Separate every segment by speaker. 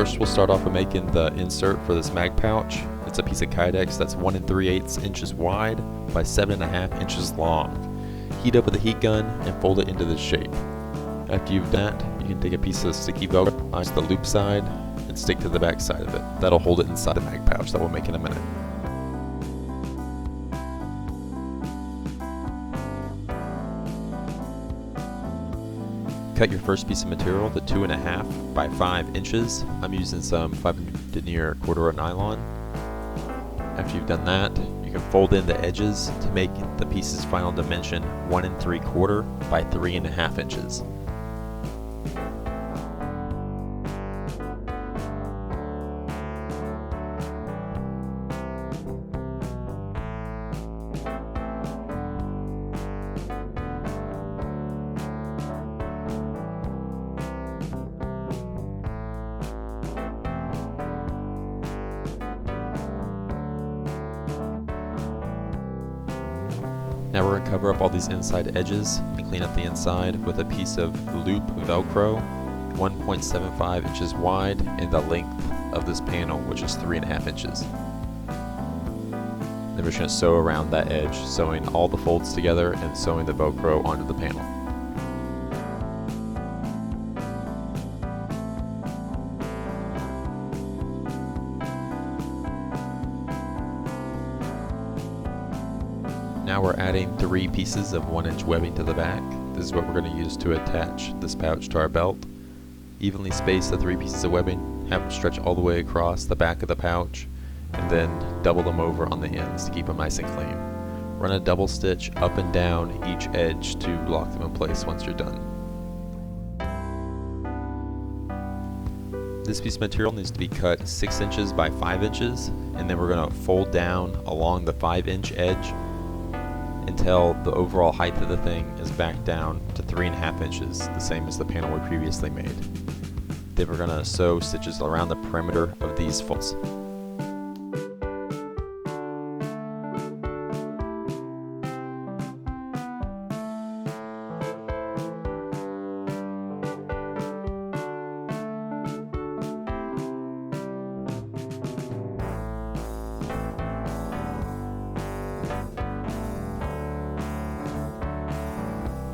Speaker 1: First we'll start off by making the insert for this mag pouch. It's a piece of Kydex that's 1 3/8 inches wide by 7.5 inches long. Heat up with a heat gun and fold it into this shape. After you've done that, you can take a piece of sticky Velcro, ice the loop side, and stick to the back side of it. That'll hold it inside the mag pouch that we'll make in a minute. Cut your first piece of material to 2.5 by 5 inches. I'm using some 500 denier corduroy nylon. After you've done that, you can fold in the edges to make the piece's final dimension 1 3/4 by 3.5 inches. Now we're going to cover up all these inside edges and clean up the inside with a piece of loop Velcro, 1.75 inches wide, and the length of this panel, which is 3.5 inches. Then we're just going to sew around that edge, sewing all the folds together and sewing the Velcro onto the panel. Now we're adding 3 pieces of 1-inch webbing to the back. This is what we're going to use to attach this pouch to our belt. Evenly space the 3 pieces of webbing, have them stretch all the way across the back of the pouch, and then double them over on the ends to keep them nice and clean. Run a double stitch up and down each edge to lock them in place once you're done. This piece of material needs to be cut 6 inches by 5 inches, and then we're going to fold down along the 5-inch edge until the overall height of the thing is back down to 3.5 inches, the same as the panel we previously made. Then we're going to sew stitches around the perimeter of these folds.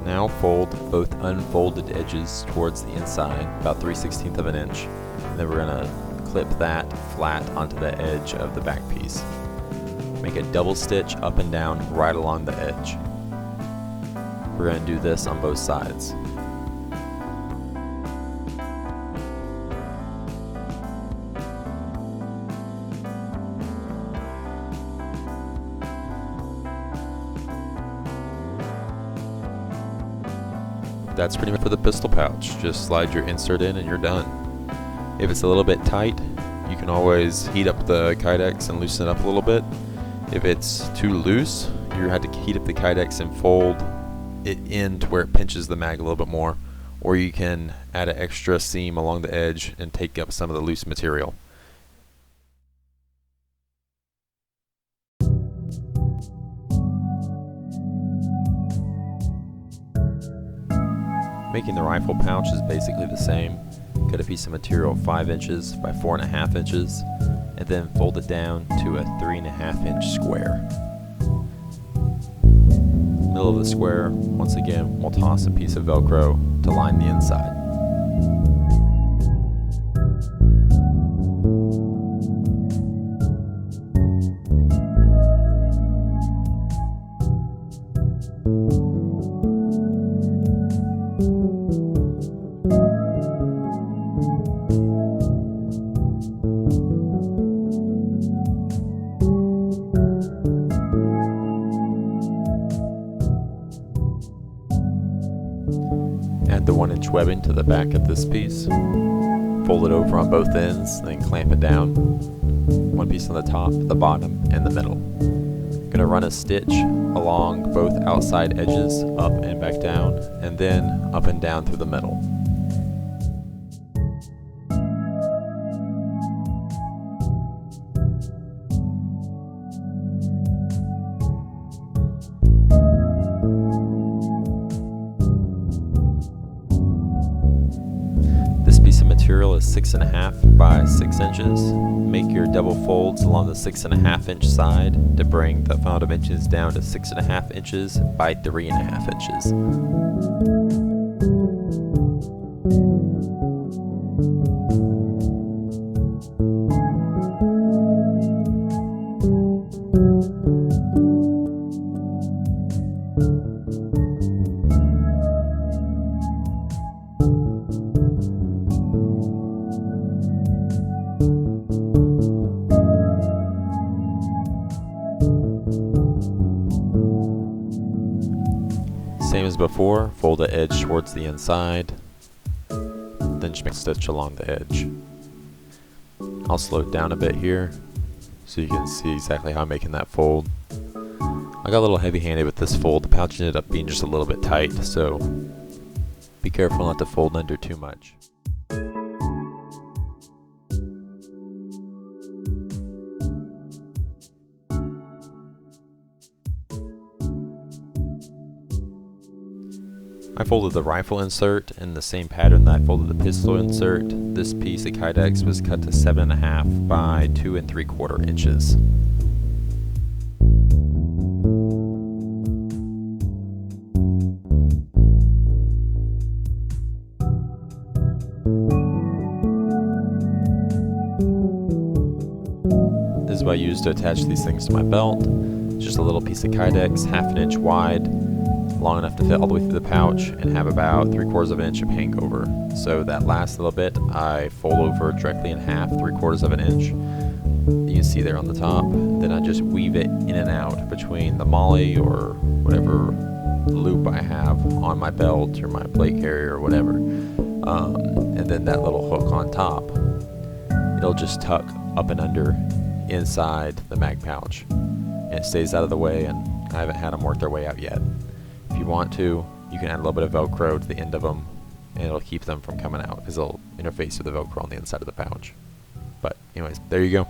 Speaker 1: Now fold both unfolded edges towards the inside, about 3/16 of an inch, and then we're going to clip that flat onto the edge of the back piece. Make a double stitch up and down right along the edge. We're going to do this on both sides. That's pretty much for the pistol pouch. Just slide your insert in and you're done. If it's a little bit tight, you can always heat up the Kydex and loosen it up a little bit. If it's too loose, you have to heat up the Kydex and fold it in to where it pinches the mag a little bit more, or you can add an extra seam along the edge and take up some of the loose material. Making the rifle pouch is basically the same. Cut a piece of material 5 inches by 4.5 inches, and then fold it down to a 3.5 inch square. Middle of the square, once again, we'll toss a piece of Velcro to line the inside. Add the 1-inch webbing to the back of this piece. Fold it over on both ends, then clamp it down. One piece on the top, the bottom, and the middle. Gonna run a stitch along both outside edges, up and back down, and then up and down through the middle. material is 6.5 by 6 inches. Make your double folds along the 6.5 inch side to bring the final dimensions down to 6.5 inches by 3.5 inches. Same as before, fold the edge towards the inside, then just stitch along the edge. I'll slow it down a bit here so you can see exactly how I'm making that fold. I got a little heavy-handed with this fold. The pouch ended up being just a little bit tight, so be careful not to fold under too much. I folded the rifle insert in the same pattern that I folded the pistol insert. This piece of Kydex was cut to 7.5 by 2 3/4 inches. This is what I use to attach these things to my belt. It's just a little piece of Kydex, 1/2 inch wide, long enough to fit all the way through the pouch and have about 3/4 inch of hangover. So that last little bit I fold over directly in half, 3/4 inch. You can see there on the top. Then I just weave it in and out between the molly or whatever loop I have on my belt or my plate carrier or whatever. And then that little hook on top, it'll just tuck up and under inside the mag pouch. And it stays out of the way, and I haven't had them work their way out yet. If you want to, you can add a little bit of Velcro to the end of them, and it'll keep them from coming out because they'll interface with the Velcro on the inside of the pouch. But anyways, there you go.